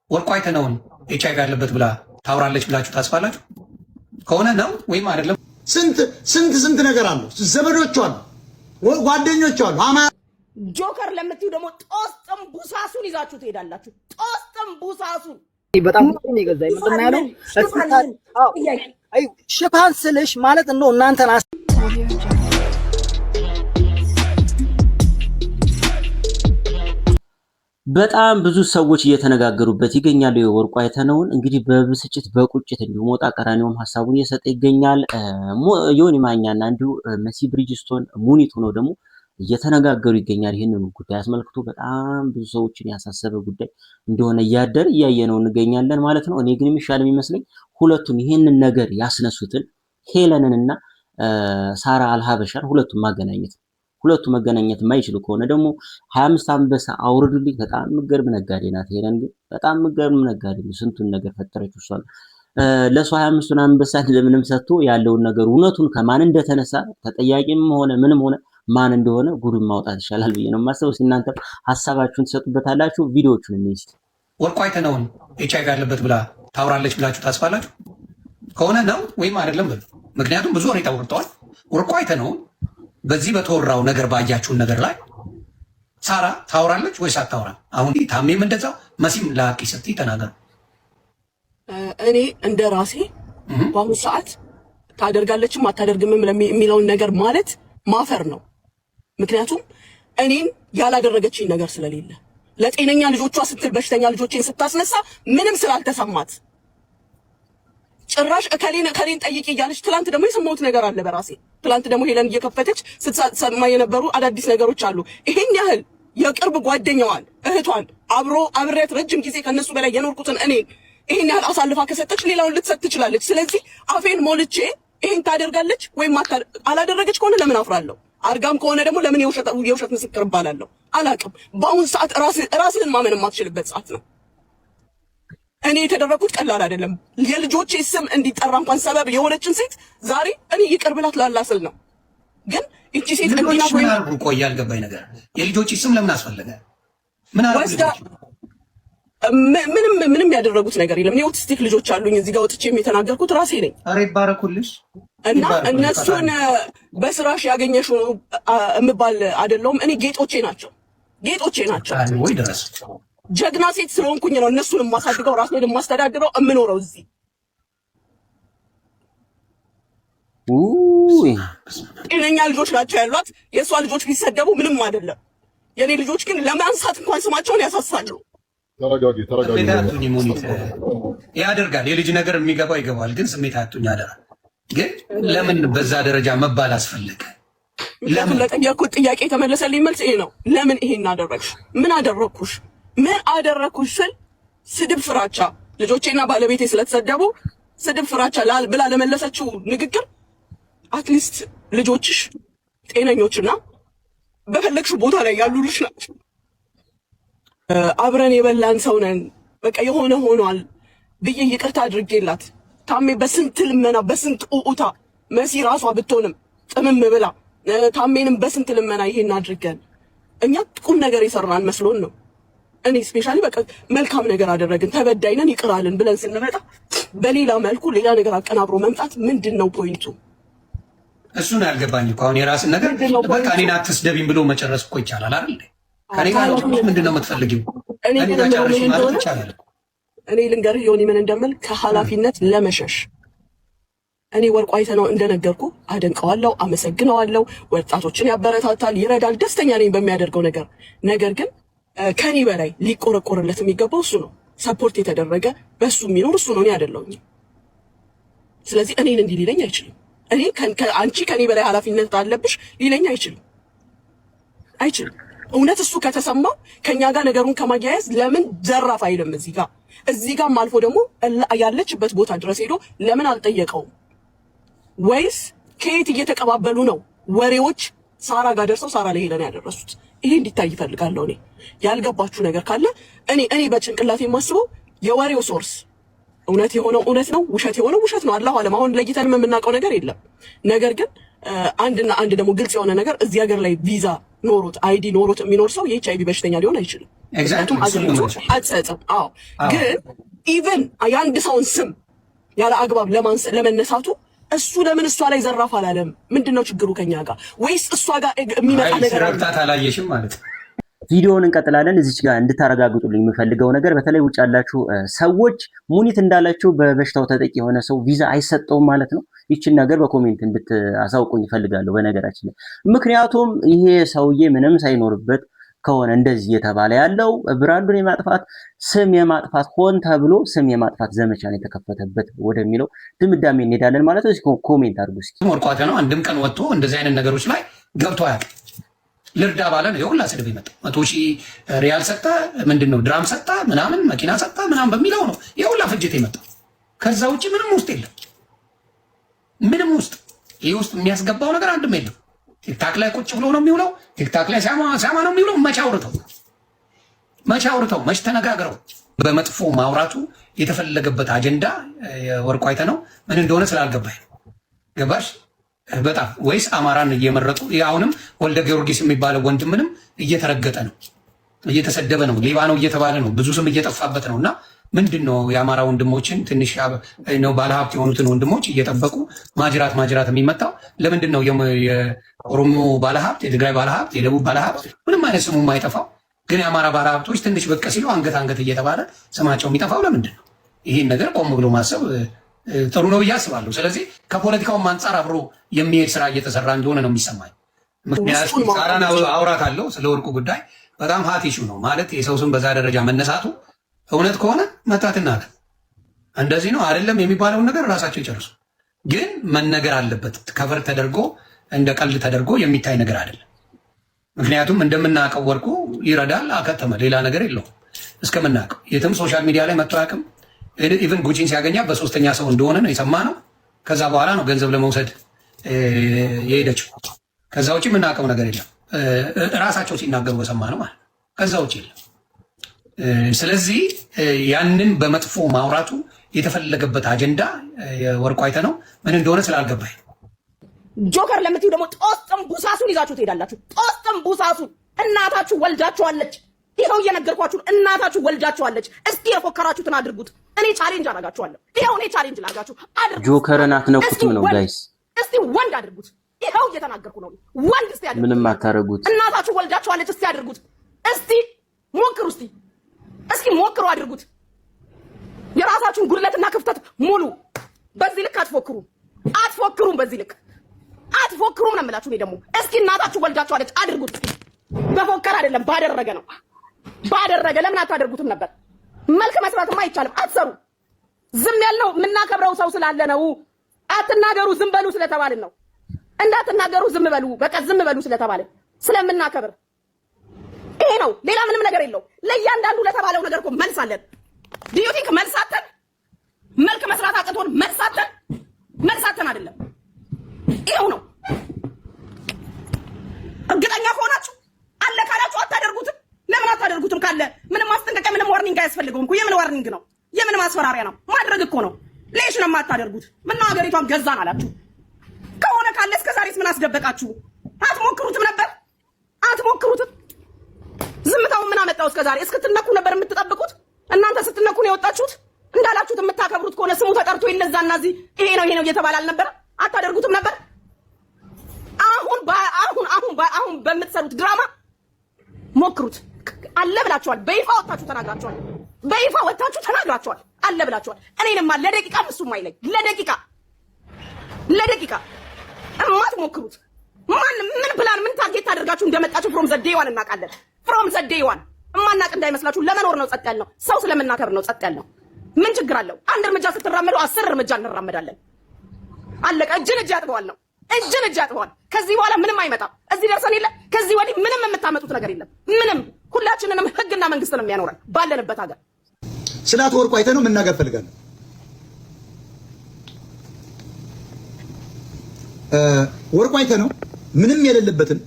ወርቁ አይተነውን ኤችአይቪ ያለበት ብላ ታውራለች ብላችሁ ታስባላችሁ? ከሆነ ነው ወይም አይደለም? ስንት ነገር አሉ። ዘመዶቹ አሉ፣ ጓደኞቹ አሉ። ጆከር ለምትዩ ደግሞ ጦስጥም ቡሳሱን ይዛችሁ ትሄዳላችሁ። ጦስጥም ቡሳሱን በጣም ነው ይገዛይ ምንድነው ያለው? ሽፋን ስልሽ ማለት ነው እናንተን በጣም ብዙ ሰዎች እየተነጋገሩበት ይገኛሉ። የወርቁ አይተነውን እንግዲህ በብስጭት በቁጭት እንዲሁ ሞጣ ቀራኒውም ሐሳቡን እየሰጠ ይገኛል። ዮኒ ማኛና እንዲሁ መሲ ብሪጅስቶን ሙኒት ሆነው ደግሞ እየተነጋገሩ ይገኛል። ይሄንን ጉዳይ አስመልክቶ በጣም ብዙ ሰዎችን ያሳሰበ ጉዳይ እንደሆነ እያደር እያየነው እንገኛለን ማለት ነው። እኔ ግን የሚሻል የሚመስለኝ ሁለቱን ይሄንን ነገር ያስነሱትን ሄለንንና ሳራ አልሃበሻን ሁለቱን ማገናኘት። ሁለቱ መገናኘት የማይችሉ ከሆነ ደግሞ 25 አንበሳ አውርዱልኝ። በጣም ምገርም ነጋዴ ናት ሄለን፣ ግን በጣም ምገርም ነጋዴ ነው። ስንቱን ነገር ፈጠረች እሷ። ለሷ 25ቱን አንበሳ ለምንም ሰጥቶ ያለውን ነገር እውነቱን ከማን እንደተነሳ ተጠያቂም ሆነ ምንም ሆነ ማን እንደሆነ ጉዱን ማውጣት ይሻላል ብዬ ነው የማስበው። እናንተ ሐሳባችሁን ትሰጡበታላችሁ። ቪዲዮዎቹን እንይስ። ወርቁ አይተነውን ኤችአይቪ ያለበት ብላ ታውራለች ብላችሁ ታስባላችሁ? ከሆነ ነው ወይም አይደለም በሉ። ምክንያቱም ብዙ ወሬ ተወርቷል። ወርቁ አይተነውን በዚህ በተወራው ነገር ባያችሁን ነገር ላይ ሳራ ታውራለች ወይስ አታውራ? አሁን ታሜም እንደዛው መሲም ላቂ ስትይ ተናገሩ። እኔ እንደ ራሴ በአሁኑ ሰዓት ታደርጋለችም አታደርግም የሚለውን ነገር ማለት ማፈር ነው። ምክንያቱም እኔን ያላደረገችኝ ነገር ስለሌለ ለጤነኛ ልጆቿ ስትል በሽተኛ ልጆቼን ስታስነሳ ምንም ስላልተሰማት ጭራሽ እከሌን ጠይቂ እያለች ትላንት ደግሞ የሰማሁት ነገር አለ በራሴ። ትላንት ደግሞ ሄለን እየከፈተች ስትሰማ የነበሩ አዳዲስ ነገሮች አሉ። ይሄን ያህል የቅርብ ጓደኛዋን እህቷን አብሬያት ረጅም ጊዜ ከነሱ በላይ የኖርኩትን እኔ ይሄን ያህል አሳልፋ ከሰጠች ሌላውን ልትሰጥ ትችላለች። ስለዚህ አፌን ሞልቼ ይሄን ታደርጋለች ወይም አላደረገች ከሆነ ለምን አፍራለሁ? አርጋም ከሆነ ደግሞ ለምን የውሸት ምስክር እባላለሁ? አላቅም። በአሁን ሰዓት ራስህን ማመን የማትችልበት ሰዓት ነው። እኔ የተደረኩት ቀላል አይደለም። የልጆቼ ስም እንዲጠራ እንኳን ሰበብ የሆነችን ሴት ዛሬ እኔ ይቅር ብላት ላላስል ነው። ግን እቺ ሴት እንዲና ወይ ቆይ ያልገባኝ ነገር የልጆቼ ስም ለምን አስፈለገ? ምን አረጋግጥ? ምንም ያደረጉት ነገር የለም። እኔ ኦቲስቲክ ልጆች አሉኝ። እዚህ ጋር ወጥቼ የተናገርኩት ራሴ ነኝ። አሬ ይባረኩልሽ። እና እነሱን በስራሽ ያገኘሽው እምባል አይደለም። እኔ ጌጦቼ ናቸው። ወይ ድረስ ጀግና ሴት ስለሆንኩኝ ነው እነሱን የማሳድገው ራሴን የማስተዳድረው የምኖረው እዚህ። ጤነኛ ልጆች ናቸው ያሏት። የእሷ ልጆች ቢሰደቡ ምንም አይደለም። የኔ ልጆች ግን ለማንሳት እንኳን ስማቸውን ያሳሳሉ። ተረጋጊ። ያደርጋል የልጅ ነገር የሚገባው ይገባል። ግን ስሜት አቱኝ አደራ። ግን ለምን በዛ ደረጃ መባል አስፈለገ? ለምን ለጠየቅኩት ጥያቄ የተመለሰልኝ መልስ ይሄ ነው። ለምን ይሄን አደረግሽ? ምን አደረግኩሽ ስል ስድብ ፍራቻ፣ ልጆቼና ባለቤቴ ስለተሰደቡ ስድብ ፍራቻ ብላ ለመለሰችው ንግግር አትሊስት ልጆችሽ ጤነኞችና በፈለግሽው ቦታ ላይ ያሉ ልጅ ናቸው። አብረን የበላን ሰው ነን። በቃ የሆነ ሆኗል ብዬ ይቅርታ አድርጌላት ታሜ በስንት ልመና በስንት ኡኡታ መሲ ራሷ ብትሆንም ጥምም ብላ ታሜንም በስንት ልመና ይሄን አድርገን እኛ ቁም ነገር የሰራን መስሎን ነው። እኔ ስፔሻሊ በቃ መልካም ነገር አደረግን ተበዳይነን ይቅራልን ብለን ስንመጣ በሌላ መልኩ ሌላ ነገር አቀናብሮ መምጣት ምንድነው ፖይንቱ? እሱን ያልገባኝ እኮ አሁን የራስን ነገር በቃ እኔን አትስደቢኝ ብሎ መጨረስ እኮ ይቻላል አይደል? ከኔ ጋር ምንድነው የምትፈልጊው? እኔ ጋር ጨርሽ ማለት ይቻላል። እኔ ልንገርህ ዮኒ ምን እንደምል ከኃላፊነት ለመሸሽ እኔ ወርቁ አይተነው እንደነገርኩ አደንቀዋለሁ፣ አመሰግነዋለሁ። ወጣቶችን ያበረታታል፣ ይረዳል፣ ደስተኛ ነኝ በሚያደርገው ነገር ግን ከኔ በላይ ሊቆረቆርለት የሚገባው እሱ ነው። ሰፖርት የተደረገ በሱ የሚኖር እሱ ነው፣ እኔ አይደለሁኝ። ስለዚህ እኔን እንዲህ ሊለኝ አይችልም። አንቺ ከኔ በላይ ኃላፊነት አለብሽ ሊለኝ አይችልም። እውነት እሱ ከተሰማው ከኛ ጋር ነገሩን ከማያያዝ ለምን ዘራፍ አይልም? እዚህ ጋር አልፎ ደግሞ ያለችበት ቦታ ድረስ ሄዶ ለምን አልጠየቀውም? ወይስ ከየት እየተቀባበሉ ነው ወሬዎች ሳራ ጋር ደርሰው ሳራ ላይ ሄለን ያደረሱት? ይሄ እንዲታይ ይፈልጋለሁ። እኔ ያልገባችሁ ነገር ካለ እኔ በጭንቅላት የማስበው የወሬው ሶርስ እውነት የሆነው እውነት ነው፣ ውሸት የሆነው ውሸት ነው። አላሁ አለም። አሁን ለይተን የምናውቀው ነገር የለም። ነገር ግን አንድ ደግሞ ግልጽ የሆነ ነገር እዚህ ሀገር ላይ ቪዛ ኖሮት አይዲ ኖሮት የሚኖር ሰው የኤችአይቪ በሽተኛ ሊሆን አይችልም። ምክንያቱም አገሪቱ አትሰጥም። አዎ ግን ኢቨን የአንድ ሰውን ስም ያለ አግባብ ለመነሳቱ እሱ ለምን እሷ ላይ ዘራፍ አላለም? ምንድነው ችግሩ ከኛ ጋር? ወይስ እሷ ጋር የሚመጣ ነገር ረብታት አላየሽም ማለት ነው? ቪዲዮውን እንቀጥላለን። እዚች ጋር እንድታረጋግጡልኝ የምፈልገው ነገር በተለይ ውጭ ያላችሁ ሰዎች ሙኒት እንዳላችሁ በበሽታው ተጠቂ የሆነ ሰው ቪዛ አይሰጠውም ማለት ነው። ይችን ነገር በኮሜንት እንድታሳውቁኝ እፈልጋለሁ። በነገራችን ላይ ምክንያቱም ይሄ ሰውዬ ምንም ሳይኖርበት ከሆነ እንደዚህ እየተባለ ያለው ብራንዱን የማጥፋት ስም የማጥፋት ሆን ተብሎ ስም የማጥፋት ዘመቻ ነው የተከፈተበት ወደሚለው ድምዳሜ እንሄዳለን ማለት ነው። እስኪ ኮሜንት አድርጉ። እስኪ ወርቋተ ነው አንድም ቀን ወጥቶ እንደዚህ አይነት ነገሮች ላይ ገብቶ አያውቅም። ልርዳ ባለ ነው የሁላ ስድብ የመጣው 100,000 ሪያል ሰጣ፣ ምንድነው ድራም ሰጣ፣ ምናምን መኪና ሰጣ ምናምን በሚለው ነው የሁላ ፍጅት የመጣው። ከዛ ውጭ ምንም ውስጥ የለም። ምንም ውስጥ ይህ ውስጥ የሚያስገባው ነገር አንድም የለም። ቲክታክ ላይ ቁጭ ብሎ ነው የሚውለው። ቲክታክ ላይ ሲያማ ነው የሚውለው። መቼ አውርተው መች ተነጋግረው በመጥፎ ማውራቱ የተፈለገበት አጀንዳ ወርቁ አይተ ነው ምን እንደሆነ ስላልገባኝ ገባሽ? በጣም ወይስ አማራን እየመረጡ አሁንም ወልደ ጊዮርጊስ የሚባለው ወንድምንም እየተረገጠ ነው፣ እየተሰደበ ነው፣ ሌባ ነው እየተባለ ነው፣ ብዙ ስም እየጠፋበት ነው። እና ምንድን ነው የአማራ ወንድሞችን ትንሽ ነው ባለሀብት የሆኑትን ወንድሞች እየጠበቁ ማጅራት የሚመታው ለምንድን ነው? የኦሮሞ ባለሀብት፣ የትግራይ ባለሀብት፣ የደቡብ ባለሀብት ምንም አይነት ስሙ የማይጠፋው ግን የአማራ ባለሀብቶች ትንሽ በቅ ሲሉ አንገት እየተባለ ስማቸው የሚጠፋው ለምንድን ነው? ይህን ነገር ቆም ብሎ ማሰብ ጥሩ ነው ብዬ አስባለሁ። ስለዚህ ከፖለቲካውም አንጻር አብሮ የሚሄድ ስራ እየተሰራ እንደሆነ ነው የሚሰማኝ። ምክንያቱም ሳራን አውራት አለው ስለ ወርቁ ጉዳይ በጣም ሀት ኢሹ ነው ማለት የሰው ስም በዛ ደረጃ መነሳቱ እውነት ከሆነ መታትና አለ እንደዚህ ነው አይደለም የሚባለውን ነገር ራሳቸው ይጨርሱ። ግን መነገር አለበት። ከቨር ተደርጎ እንደ ቀልድ ተደርጎ የሚታይ ነገር አይደለም። ምክንያቱም እንደምናውቀው ወርቁ ይረዳል፣ አከተመ፣ ሌላ ነገር የለውም። እስከምናውቀው የትም ሶሻል ሚዲያ ላይ መጥቶ አያውቅም። ኢቨን ጉቺን ሲያገኛ በሶስተኛ ሰው እንደሆነ ነው የሰማነው። ከዛ በኋላ ነው ገንዘብ ለመውሰድ የሄደችው። ከዛ ውጭ የምናውቀው ነገር የለም። ራሳቸው ሲናገሩ በሰማነው ማለት ነው። ከዛ ውጭ የለም። ስለዚህ ያንን በመጥፎ ማውራቱ የተፈለገበት አጀንዳ ወርቁ አይተ ነው ምን እንደሆነ ስላልገባኝ ጆከር ለምትዩ ደግሞ ጦስጥም ቡሳሱን ይዛችሁ ትሄዳላችሁ። ጦስጥም ቡሳሱን እናታችሁ ወልዳችኋለች። ይኸው እየነገርኳችሁ እናታችሁ ወልዳችኋለች። እስቲ የፎከራችሁትን አድርጉት። እኔ ቻሌንጅ አደርጋችኋለሁ። ይኸው እኔ ቻሌንጅ ላድርጋችሁ። አድርጉት። ጆከርን አትነኩትም ነው ጋይስ። እስቲ ወንድ አድርጉት። ይኸው እየተናገርኩ ነው። ወንድ እስቲ አድርጉት። ምንም አታረጉት። እናታችሁ ወልዳችኋለች። እስቲ አድርጉት። እስቲ ሞክሩ። እስኪ ሞክሩ፣ አድርጉት። የራሳችሁን ጉድለትና ክፍተት ሙሉ። በዚህ ልክ አትፎክሩም። በዚህ ልክ አትፎክሩም ነው የምላችሁ። እኔ ደግሞ እስኪ እናታችሁ ወልዳችኋለች፣ አድርጉት። በፎከር አይደለም ባደረገ ነው። ባደረገ ለምን አታደርጉትም ነበር? መልክ መስራትማ አይቻልም። አትሰሩ። ዝም ያልነው የምናከብረው ሰው ስላለ ነው። አትናገሩ፣ ዝም በሉ ስለተባልን ነው። እንዳትናገሩ ዝም በሉ፣ በቃ ዝም በሉ ስለተባልን ስለምናከብር ይሄ ነው። ሌላ ምንም ነገር የለው። ለእያንዳንዱ ለተባለው ነገር እኮ መልስ አለን። ዲዩቲክ መልሳተን መልክ መስራት አቅቶን መልሳተን አይደለም። ይሄው ነው። እርግጠኛ ከሆናችሁ አለ ካላችሁ አታደርጉትም። ለምን አታደርጉትም? ካለ ምንም ማስጠንቀቂያ ምንም ዋርኒንግ አያስፈልገውም እኮ። የምን ዋርኒንግ ነው? የምን ማስፈራሪያ ነው? ማድረግ እኮ ነው። ሌሽ ነው የማታደርጉት። ምነው ሀገሪቷን ገዛን አላችሁ? ከሆነ ካለ እስከ ዛሬስ ምን አስደበቃችሁ? አትሞክሩትም ነበር? አትሞክሩትም? ዝምታው ምን አመጣው? እስከ ዛሬ እስክትነኩ ነበር የምትጠብቁት? እናንተ ስትነኩ ነው የወጣችሁት። እንዳላችሁት የምታከብሩት ከሆነ ስሙ ተጠርቶ ይነዛና እዚህ ይሄ ነው እየተባለ አልነበረ? አታደርጉትም ነበር? አሁን በምትሰሩት ድራማ ሞክሩት። አለ ብላችኋል። በይፋ ወጣችሁ ተናግራችኋል። አለ ብላችኋል። እኔንማ ለደቂቃ እሱም አይለኝ። ለደቂቃ እማትሞክሩት ምን ፕላን ምን ታርጌት ታደርጋችሁ እንደመጣችሁ ፍሮም ዘ ዴይ ዋን እናውቃለን። ፍሮም ዘ ዴይ ዋን እማናቅ እንዳይመስላችሁ። ለመኖር ነው ጸጥ ያልነው። ሰው ስለምናከብር ነው ጸጥ ያልነው። ምን ችግር አለው? አንድ እርምጃ ስትራመዱ 10 እርምጃ እንራመዳለን። አለቀ። እጅን እጅ ያጥበዋል። ከዚህ በኋላ ምንም አይመጣም። እዚህ ደርሰን የለ ከዚህ ወዲህ ምንም የምታመጡት ነገር የለም። ምንም። ሁላችንንም ህግና መንግስት ነው የሚያኖረን ባለንበት ሀገር። ስለ አቶ ወርቁ አይተ ነው መናገር ፈልጋለሁ። ወርቁ አይተ ነው ምንም የሌለበትን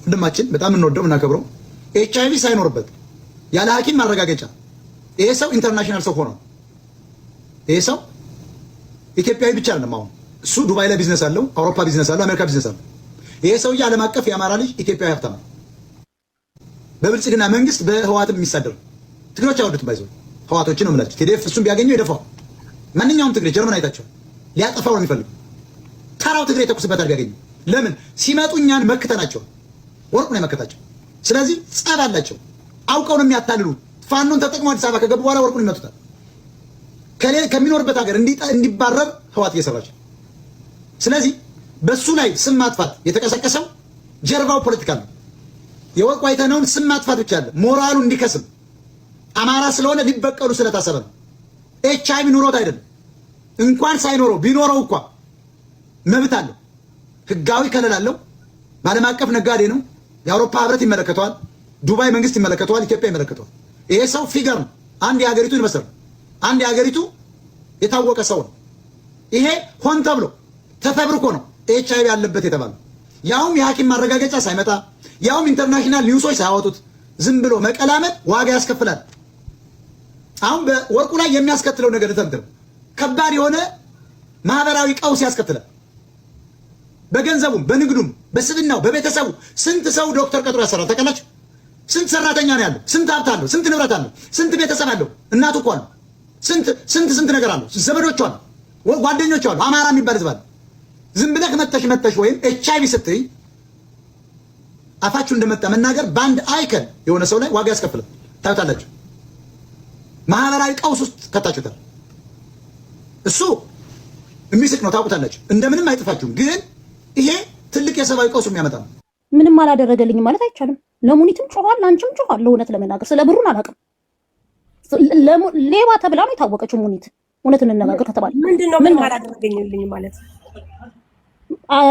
ወንድማችን በጣም እንወደው እናከብረው ኤችአይቪ ሳይኖርበት ያለ ሐኪም ማረጋገጫ ይሄ ሰው ኢንተርናሽናል ሰው ሆኗል። ይሄ ሰው ኢትዮጵያዊ ብቻ አይደለም። አሁን እሱ ዱባይ ላይ ቢዝነስ አለው፣ አውሮፓ ቢዝነስ አለው፣ አሜሪካ ቢዝነስ አለው። ይሄ ሰውዬ ዓለም አቀፍ የአማራ ልጅ ኢትዮጵያዊ ሀብታም ነው። በብልጽግና መንግስት በህዋትም የሚሳደሩ ትግሮች አወዱት ባይዘው ህዋቶችን ነው የምላቸው። ቲዲኤፍ እሱም ቢያገኘው ይደፋው። ማንኛውም ትግሬ ጀርመን አይታቸው ሊያጠፋው ነው የሚፈልገው። ተራው ትግሬ ተኩስበታል ቢያገኘው። ለምን ሲመጡ እኛን መክተናቸው ወርቁ ነው የመከታቸው። ስለዚህ ጸብ አላቸው። አውቀው ነው የሚያታልሉ። ፋኖን ተጠቅመው አዲስ አበባ ከገቡ በኋላ ወርቁን ይመቱታል። ከሚኖርበት ሀገር እንዲባረር ህዋት እየሰራች። ስለዚህ በሱ ላይ ስም ማጥፋት የተቀሰቀሰው ጀርባው ፖለቲካ ነው። የወርቁ አይተነውን ስም ማጥፋት ብቻ አለ ሞራሉ እንዲከስም አማራ ስለሆነ ሊበቀሉ ስለታሰበ ነው። ኤችአይቪ ኑሮት አይደለም። እንኳን ሳይኖረው ቢኖረው እንኳ መብት አለው። ህጋዊ ከለላ አለው። በዓለም አቀፍ ነጋዴ ነው። የአውሮፓ ህብረት ይመለከተዋል። ዱባይ መንግስት ይመለከተዋል። ኢትዮጵያ ይመለከተዋል። ይሄ ሰው ፊገር ነው። አንድ የሀገሪቱ ይመስል አንድ የሀገሪቱ የታወቀ ሰው ነው። ይሄ ሆን ተብሎ ተፈብርኮ ነው ኤችአይቪ ያለበት የተባለው። ያውም የሐኪም ማረጋገጫ ሳይመጣ ያውም ኢንተርናሽናል ኒውሶች ሳያወጡት ዝም ብሎ መቀላመድ ዋጋ ያስከፍላል። አሁን በወርቁ ላይ የሚያስከትለው ነገር ተንትነው ከባድ የሆነ ማህበራዊ ቀውስ ያስከትላል። በገንዘቡም፣ በንግዱም፣ በስብናው፣ በቤተሰቡ ስንት ሰው ዶክተር ቀጥሮ ያሰራል ታውቃላችሁ? ስንት ሰራተኛ ነው ያለው? ስንት ሀብት አለው? ስንት ንብረት አለው? ስንት ቤተሰብ አለው? እናቱ እኮ አለው። ስንት ነገር አለው። ዘመዶቹ አሉ፣ ጓደኞቹ አሉ። አማራ የሚባል ህዝብ አለ። ዝም ብለህ መተሽ ወይም ኤችአይቪ ስትይ አፋችሁ እንደመጣ መናገር በአንድ አይከን የሆነ ሰው ላይ ዋጋ ያስከፍላል። ታዩታላችሁ። ማህበራዊ ቀውስ ውስጥ ከታችሁታል። እሱ የሚስቅ ነው ታውቁታላችሁ። እንደምንም አይጥፋችሁም። ግን ይሄ ትልቅ የሰብአዊ ቀውስ የሚያመጣ ነው። ምንም አላደረገልኝም ማለት አይቻልም። ለሙኒትም ጮኋል፣ አንቺም ጮኋል። እውነት ለመናገር ስለ ብሩን አላውቅም። ሌባ ተብላ ነው የታወቀችው ሙኒት። እውነት እንነጋገር ከተባለ ምንድነው ምንም አላደረገልኝም ማለት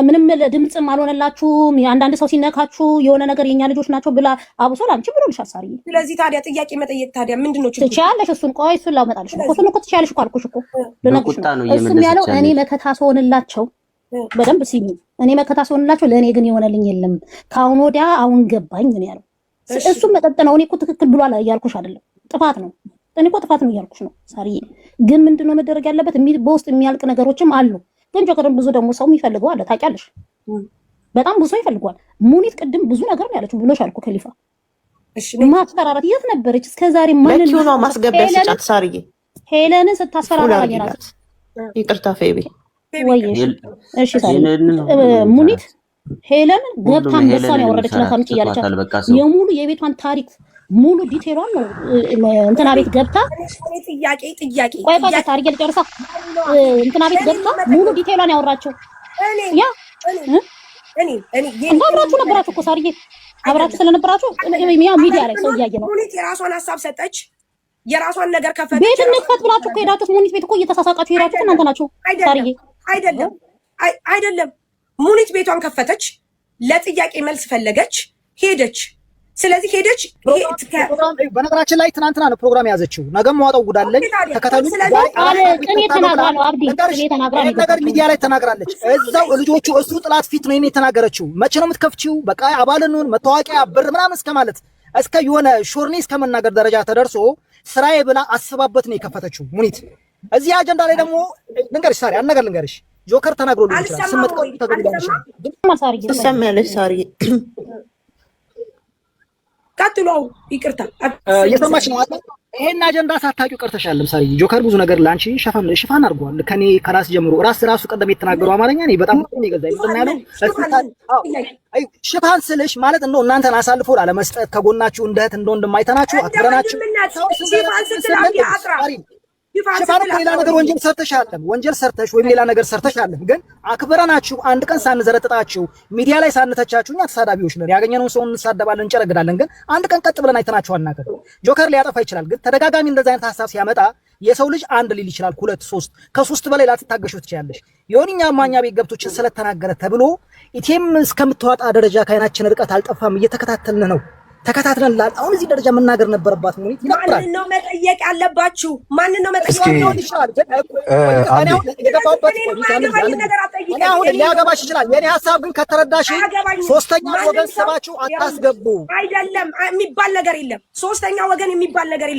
ምንም ድምጽም አልሆነላችሁም። አንዳንድ ሰው ሲነካችሁ የሆነ ነገር የኛ ልጆች ናቸው ብላ አቡሶ ላንቺ ብሎልሻል ሳርዬ። ስለዚህ ታዲያ ጥያቄ መጠየቅ ታዲያ ምንድነው ችግሩ? ትችያለሽ። እሱን ቆይ እሱን ላመጣልሽ ነው። እሱን እኮ ትችያለሽ እኮ አልኩሽ እኮ ልነግርሽ ነው። እሱም ያለው እኔ መከታ ስሆንላቸው በደንብ ሲሚ እኔ መከታ ስሆንላቸው ለእኔ ግን የሆነልኝ የለም ከአሁን ወዲያ አሁን ገባኝ ምን ያለው እሱም መጠጥ ነው። እኔ እኮ ትክክል ብሏል እያልኩሽ አይደለም፣ ጥፋት ነው። እኔ እኮ ጥፋት ነው እያልኩሽ ነው ሳርዬ። ግን ምንድነው መደረግ ያለበት? በውስጥ የሚያልቅ ነገሮችም አሉ። ግን ጆከርን ብዙ ደግሞ ሰው የሚፈልገው አለ ታውቂያለሽ። በጣም ብዙ ሰው ይፈልገዋል። ሙኒት ቅድም ብዙ ነገር ነው ያለችው ብሎሻል እኮ ከሊፋ። እሺ ማስፈራራት የት ነበረች እስከዛሬ? ማንን ነው ማስገቢያ ስጫት ሳርዬ? ሄለንን ስታስፈራራ ያየናት። ይቅርታ ፌቢ ወይ እሺ ሳርዬ ሙኒት ሄለን ገብታ አንበሳን ያወረደችላት አምጪ እያለቻት የሙሉ የቤቷን ታሪክ ሙሉ ዲቴሏን ነው እንትና ቤት ገብታ ጥያቄ ቆይ ታሪክ ልጨርሳ። እንትና ቤት ገብታ ሙሉ ዲቴሏን ያወራቸው ያ አብራችሁ ነበራችሁ እኮ ሳርዬ፣ አብራችሁ ስለነበራችሁ ያው ሚዲያ ላይ ሰው እያየ ነው። ሙኒት የራሷን ሀሳብ ሰጠች፣ የራሷን ነገር ከፈተች። ቤት እንክፈት ብላችሁ እኮ ሄዳችሁት ሙኒት ቤት እኮ እየተሳሳቃችሁ ሄዳችሁት እናንተ ናችሁ ሳርዬ። አይደለም ሙኒት ቤቷን ከፈተች፣ ለጥያቄ መልስ ፈለገች፣ ሄደች። ስለዚህ ሄደች። በነገራችን ላይ ትናንትና ነው ፕሮግራም ያዘችው። ነገም ማውጣው ጉዳለን ተከታተሉ። እኔ ተናግራለሁ አብዲ እኔ ተናግራለሁ ነገር ሚዲያ ላይ ተናግራለች። እዛው ልጆቹ እሱ ጥላት ፊት ነው የተናገረችው። መቼ ነው የምትከፍቺው? በቃ አባልኑን መታወቂያ ብር ምናምን እስከ ማለት እስከ የሆነ ሾርኒ እስከ መናገር ደረጃ ተደርሶ ስራዬ ብላ አስባበት ነው የከፈተችው ሙኒት። እዚህ አጀንዳ ላይ ደግሞ ልንገርሽ ሳሪ አንድ ነገር ልንገርሽ። ጆከር ተናግሮ ሊሆን ይችላል። ስመጥቆ ተገኝታለሽ ትሰማያለሽ ሳሪ ቀጥሎ ይቅርታ የሰማች ነው አይደል? ይሄን አጀንዳ ሳታውቂው ቀርተሻል። ለምሳሌ ጆከር ብዙ ነገር ላንቺ ሽፋን አድርጓል። ከኔ ከራስ ጀምሮ ራሱ ቀደም የተናገረው አማርኛ እኔ በጣም ነው የገዛኝ። ምንድነው አይ ሽፋን ስልሽ ማለት ነው እናንተን አሳልፎ ላለመስጠት ከጎናችሁ እንደ እህት እንደ ወንድም አይተናችሁ አክብረናችሁ ሽፋን ስትላቂ አጥራ ሽፋን ሌላ ነገር ወንጀል ሰርተሻለም ወንጀል ሰርተሽ ወይም ሌላ ነገር ሰርተሻለም፣ ግን አክብረናችሁ አንድ ቀን ሳንዘረጥጣችሁ ሚዲያ ላይ ሳንተቻችሁ እኛ ተሳዳቢዎች ነን። ያገኘነውን ሰው እንሳደባለን፣ እንጨረግዳለን፣ ግን አንድ ቀን ቀጥ ብለን አይተናችሁ አናውቅም። ጆከር ሊያጠፋ ይችላል፣ ግን ተደጋጋሚ እንደዛ አይነት ሐሳብ ሲያመጣ የሰው ልጅ አንድ ሊል ይችላል፣ ሁለት ሶስት፣ ከሶስት በላይ ላትታገሹ ትችያለሽ። የሆነኛ ማኛ ቤት ገብቶችን ስለተናገረ ተብሎ ኢቴም እስከምትዋጣ ደረጃ ከአይናችን ርቀት አልጠፋም፣ እየተከታተልን ነው። ተከታትለናል። አሁን እዚህ ደረጃ መናገር ነበረባት ሙኒት። ማንን ነው መጠየቅ ያለባችሁ? ማንን ነው መጠየቅ ይችላል? አሁን ሊያገባሽ ይችላል። የኔ ሐሳብ ግን ከተረዳሽ ሶስተኛ ወገን ሰባችሁ አታስገቡ። አይደለም የሚባል ነገር የለም። ሶስተኛ ወገን የሚባል ነገር የለም።